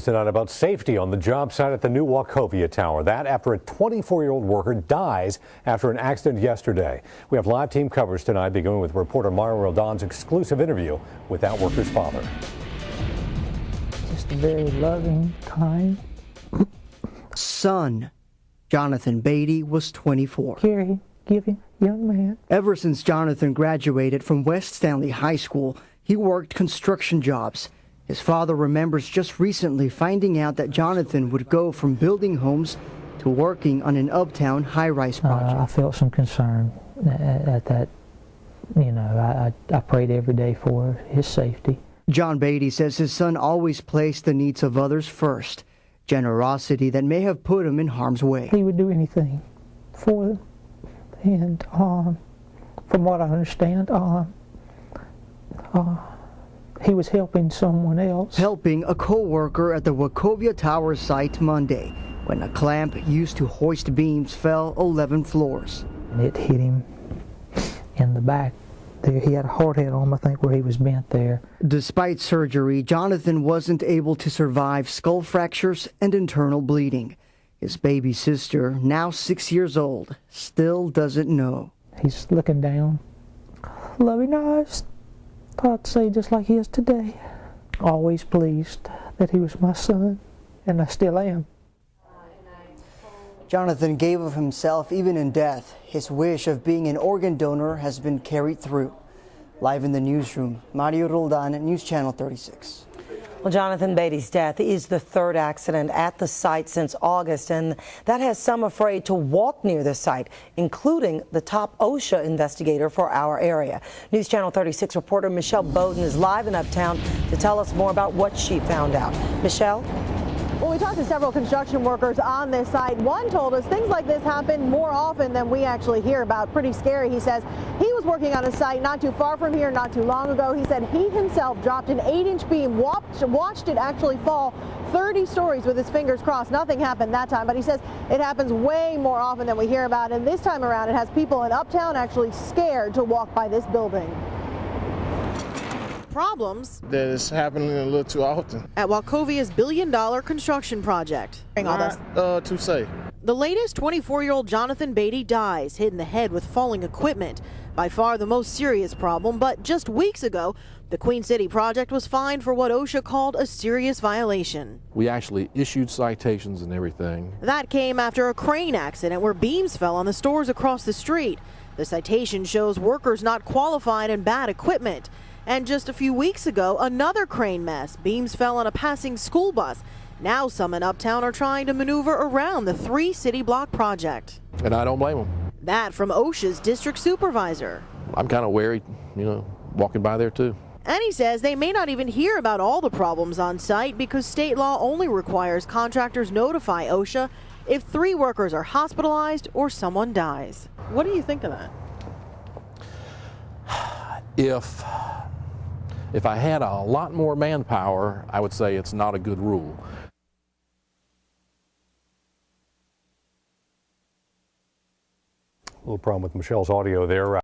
Tonight about safety on the job site at the new Wachovia Tower. That after a 24-year-old worker dies after an accident yesterday. We have live team coverage tonight, beginning with reporter Mario Roldan's exclusive interview with that worker's father. Just a very loving, kind son. Jonathan Beatty was 24. caring, giving young man. Ever since Jonathan graduated from West Stanley High School, he worked construction jobs. His father remembers just recently finding out that Jonathan would go from building homes to working on an uptown high-rise project. I felt some concern at that. I prayed every day for his safety. John Beatty says his son always placed the needs of others first, generosity that may have put him in harm's way. He would do anything for them, and from what I understand, he was helping someone else. Helping a co-worker at the Wachovia Tower site Monday when a clamp used to hoist beams fell 11 floors. And it hit him in the back. There, he had a hard head on him, I think, where he was bent there. Despite surgery, Jonathan wasn't able to survive skull fractures and internal bleeding. His baby sister, now 6 years old, still doesn't know. He's looking down, loving eyes, I'd say just like he is today. Always pleased that he was my son, and I still am. Jonathan gave of himself even in death. His wish of being an organ donor has been carried through. Live in the newsroom, Mario Roldan, News Channel 36. Well, Jonathan Beatty's death is the third accident at the site since August, and that has some afraid to walk near the site, including the top OSHA investigator for our area. News Channel 36 reporter Michelle Bowden is live in Uptown to tell us more about what she found out. Michelle? Well, we talked to several construction workers on this site. One told us things like this happen more often than we actually hear about. Pretty scary, he says. He was working on a site not too far from here not too long ago. He said he himself dropped an 8-inch beam, watched it actually fall 30 stories with his fingers crossed. Nothing happened that time, but he says it happens way more often than we hear about. And this time around, it has people in Uptown actually scared to walk by this building. Problems that is happening a little too often at Wachovia's billion-dollar construction project. Not to say. The latest 24-year-old Jonathan Beatty dies, hit in the head with falling equipment. By far the most serious problem, but just weeks ago, the Queen City project was fined for what OSHA called a serious violation. We actually issued citations and everything. That came after a crane accident where beams fell on the stores across the street. The citation shows workers not qualified and bad equipment. And just a few weeks ago, another crane mess. Beams fell on a passing school bus. Now some in Uptown are trying to maneuver around the 3 city block project. And I don't blame them. That from OSHA's district supervisor. I'm kind of wary, walking by there too. And he says they may not even hear about all the problems on site because state law only requires contractors notify OSHA if 3 workers are hospitalized or someone dies. What do you think of that? If I had a lot more manpower, I would say it's not a good rule. A little problem with Michelle's audio there.